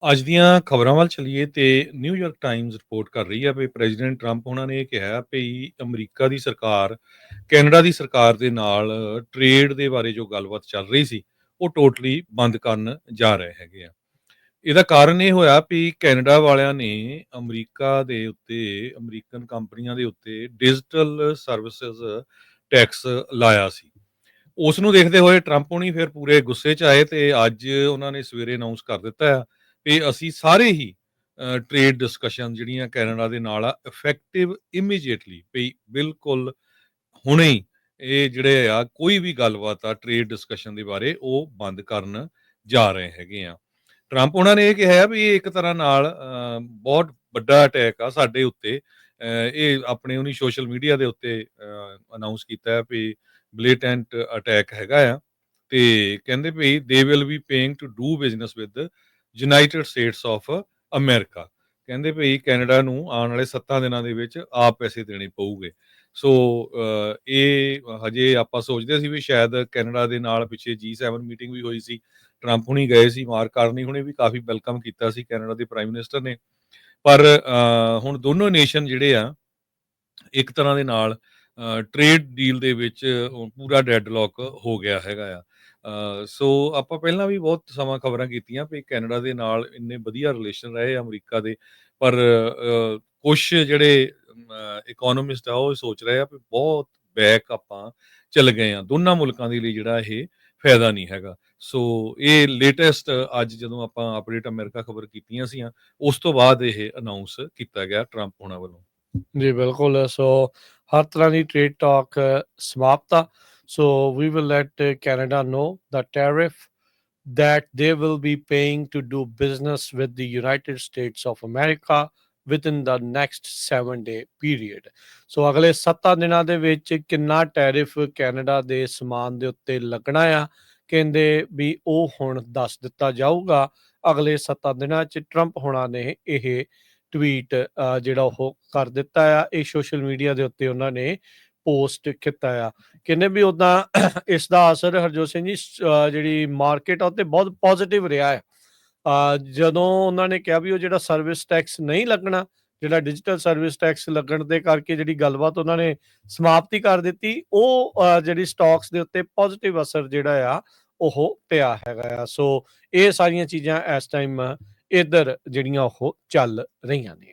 ਅੱਜ ਦੀਆਂ ਖਬਰਾਂ ਵੱਲ ਚੱਲੀਏ ਤੇ ਨਿਊਯਾਰਕ ਟਾਈਮਜ਼ ਰਿਪੋਰਟ ਕਰ ਰਹੀ ਹੈ ਵੀ ਪ੍ਰੈਜ਼ੀਡੈਂਟ ਟਰੰਪ ਉਹਨਾਂ ਨੇ ਇਹ ਕਿਹਾ ਵੀ ਅਮਰੀਕਾ ਦੀ ਸਰਕਾਰ ਕੈਨੇਡਾ ਦੀ ਸਰਕਾਰ ਦੇ ਨਾਲ ਟ੍ਰੇਡ ਦੇ ਬਾਰੇ ਜੋ ਗੱਲਬਾਤ ਚੱਲ ਰਹੀ ਸੀ ਉਹ ਟੋਟਲੀ ਬੰਦ ਕਰਨ ਜਾ ਰਹੇ ਹੈਗੇ ਆ। ਇਹਦਾ ਕਾਰਨ ਇਹ ਹੋਇਆ ਵੀ ਕੈਨੇਡਾ ਵਾਲਿਆਂ ਨੇ ਅਮਰੀਕਾ ਦੇ ਉੱਤੇ ਅਮਰੀਕਨ ਕੰਪਨੀਆਂ ਦੇ ਉੱਤੇ ਡਿਜੀਟਲ ਸਰਵਿਸਿਜ਼ ਟੈਕਸ ਲਾਇਆ ਸੀ। ਉਸ ਨੂੰ ਦੇਖਦੇ ਹੋਏ ਟਰੰਪ ਹੋਣੀ ਫਿਰ ਪੂਰੇ ਗੁੱਸੇ 'ਚ ਆਏ ਤੇ ਅੱਜ ਉਹਨਾਂ ਨੇ ਸਵੇਰੇ ਅਨਾਉਂਸ ਕਰ ਦਿੱਤਾ ਆ ਵੀ ਅਸੀਂ ਸਾਰੇ ਹੀ ਟ੍ਰੇਡ ਡਿਸਕਸ਼ਨ ਜਿਹੜੀਆਂ ਕੈਨੇਡਾ ਦੇ ਨਾਲ ਆ ਇਫੈਕਟਿਵ ਇਮੀਡੀਏਟਲੀ ਵੀ ਬਿਲਕੁਲ ਹੁਣੇ ਹੀ ਇਹ ਜਿਹੜੇ ਆ ਕੋਈ ਵੀ ਗੱਲਬਾਤ ਆ ਟ੍ਰੇਡ ਡਿਸਕਸ਼ਨ ਦੇ ਬਾਰੇ ਉਹ ਬੰਦ ਕਰਨ ਜਾ ਰਹੇ ਹੈਗੇ ਆ। ਟਰੰਪ ਉਹਨਾਂ ਨੇ ਇਹ ਕਿਹਾ ਵੀ ਇਹ ਇੱਕ ਤਰ੍ਹਾਂ ਨਾਲ ਬਹੁਤ ਵੱਡਾ ਅਟੈਕ ਆ ਸਾਡੇ ਉੱਤੇ। ਇਹ ਆਪਣੇ ਉਹਨੀ ਸੋਸ਼ਲ ਮੀਡੀਆ ਦੇ ਉੱਤੇ ਅਨਾਉਂਸ ਕੀਤਾ ਹੈ ਵੀ ਬਲੇਟੈਂਟ ਅਟੈਕ ਹੈਗਾ ਆ ਤੇ ਕਹਿੰਦੇ ਵੀ they will be paying to do business with United States of America. ਕਹਿੰਦੇ ਵੀ ਕੈਨੇਡਾ ਨੂੰ ਆਉਣ ਵਾਲੇ 7 ਦਿਨਾਂ ਦੇ ਵਿੱਚ ਆਪ ਪੈਸੇ ਦੇਣੇ ਪਊਗੇ। ਸੋ ਇਹ ਹਜੇ ਆਪਾਂ ਸੋਚਦੇ ਸੀ ਵੀ ਸ਼ਾਇਦ ਕੈਨੇਡਾ ਦੇ ਨਾਲ ਪਿੱਛੇ G7 ਮੀਟਿੰਗ ਵੀ ਹੋਈ ਸੀ, ਟਰੰਪ ਹੁਣੀ ਗਏ ਸੀ, ਮਾਰਕ ਕਾਰਨੀ ਹੁਣੇ ਵੀ ਕਾਫੀ ਵੈਲਕਮ ਕੀਤਾ ਸੀ ਕੈਨੇਡਾ ਦੇ ਪ੍ਰਾਈਮ ਮਿਨਿਸਟਰ ਨੇ। ਪਰ ਹੁਣ ਦੋਨੋਂ ਨੇਸ਼ਨ ਜਿਹੜੇ ਆ ਇੱਕ ਤਰ੍ਹਾਂ ਦੇ ਨਾਲ ਟ੍ਰੇਡ ਡੀਲ ਦੇ ਵਿੱਚ ਪੂਰਾ ਡੈਡਲੌਕ ਹੋ ਗਿਆ ਹੈਗਾ ਆ। ਸੋ ਆਪਾਂ ਪਹਿਲਾਂ ਵੀ ਬਹੁਤ ਸਮਾਂ ਖਬਰਾਂ ਕੀਤੀਆਂ ਵੀ ਕੈਨੇਡਾ ਦੇ ਨਾਲ ਇੰਨੇ ਵਧੀਆ ਰਿਲੇਸ਼ਨ ਰਹੇ ਅਮਰੀਕਾ ਦੇ, ਪਰ ਕੁਛ ਜਿਹੜੇ ਇਕੋਨੋਮਿਸਟ ਆ ਉਹ ਸੋਚ ਰਹੇ ਆ ਵੀ ਬਹੁਤ ਬੈਕ ਆਪਾਂ ਚੱਲ ਗਏ ਆ, ਦੋਨਾਂ ਮੁਲਕਾਂ ਦੇ ਲਈ ਜਿਹੜਾ ਇਹ ਫਾਇਦਾ ਨਹੀਂ ਹੈਗਾ। ਸੋ ਇਹ ਲੇਟੈਸਟ ਅੱਜ ਜਦੋਂ ਆਪਾਂ ਅਪਡੇਟ ਅਮਰੀਕਾ ਖਬਰ ਕੀਤੀਆਂ ਸੀਆਂ ਉਸ ਤੋਂ ਬਾਅਦ ਇਹ ਅਨਾਉਂਸ ਕੀਤਾ ਗਿਆ ਟਰੰਪ ਹੋਣਾ ਵੱਲੋਂ। ਜੀ ਬਿਲਕੁਲ। ਸੋ ਹਰ ਤਰ੍ਹਾਂ ਦੀ ਟ੍ਰੇਡ ਟਾਕ ਸਮਾਪਤ ਆ। So we will let Canada know the tariff that they will be paying to do business with the United States of America within the next 7-day period. ਸੋ ਅਗਲੇ 7 ਦਿਨਾਂ ਦੇ ਵਿੱਚ ਕਿੰਨਾ ਟੈਰਿਫ ਕੈਨੇਡਾ ਦੇ ਸਮਾਨ ਦੇ ਉੱਤੇ ਲੱਗਣਾ ਆ, ਕਹਿੰਦੇ ਵੀ ਉਹ ਹੁਣ ਦੱਸ ਦਿੱਤਾ ਜਾਊਗਾ ਅਗਲੇ 7 ਦਿਨਾਂ 'ਚ। ਟਰੰਪ ਹੋਣਾ ਨੇ ਇਹ ਟਵੀਟ ਜਿਹੜਾ ਉਹ ਕਰ ਦਿੱਤਾ ਆ, ਇਹ ਸੋਸ਼ਲ ਮੀਡੀਆ ਦੇ ਉੱਤੇ ਉਹਨਾਂ ਨੇ ਪੋਸਟ ਕੀਤਾ ਆ। ਕਹਿੰਦੇ ਵੀ ਉੱਦਾਂ ਇਸ ਦਾ ਅਸਰ ਹਰਜੋਤ ਸਿੰਘ ਜੀ ਜਿਹੜੀ ਮਾਰਕੀਟ ਆ ਉਹ 'ਤੇ ਬਹੁਤ ਪੋਜ਼ੀਟਿਵ ਰਿਹਾ ਹੈ। ਜਦੋਂ ਉਹਨਾਂ ਨੇ ਕਿਹਾ ਵੀ ਉਹ ਜਿਹੜਾ ਸਰਵਿਸ ਟੈਕਸ ਨਹੀਂ ਲੱਗਣਾ, ਜਿਹੜਾ ਡਿਜੀਟਲ ਸਰਵਿਸ ਟੈਕਸ ਲੱਗਣ ਦੇ ਕਰਕੇ ਜਿਹੜੀ ਗੱਲਬਾਤ ਉਹਨਾਂ ਨੇ ਸਮਾਪਤੀ ਕਰ ਦਿੱਤੀ, ਉਹ ਜਿਹੜੀ ਸਟਾਕਸ ਦੇ ਉੱਤੇ ਪੋਜ਼ੀਟਿਵ ਅਸਰ ਜਿਹੜਾ ਆ ਉਹ ਪਿਆ ਹੈਗਾ ਆ। ਸੋ ਇਹ ਸਾਰੀਆਂ ਚੀਜ਼ਾਂ ਇਸ ਟਾਈਮ ਇੱਧਰ ਜਿਹੜੀਆਂ ਉਹ ਚੱਲ ਰਹੀਆਂ ਨੇ।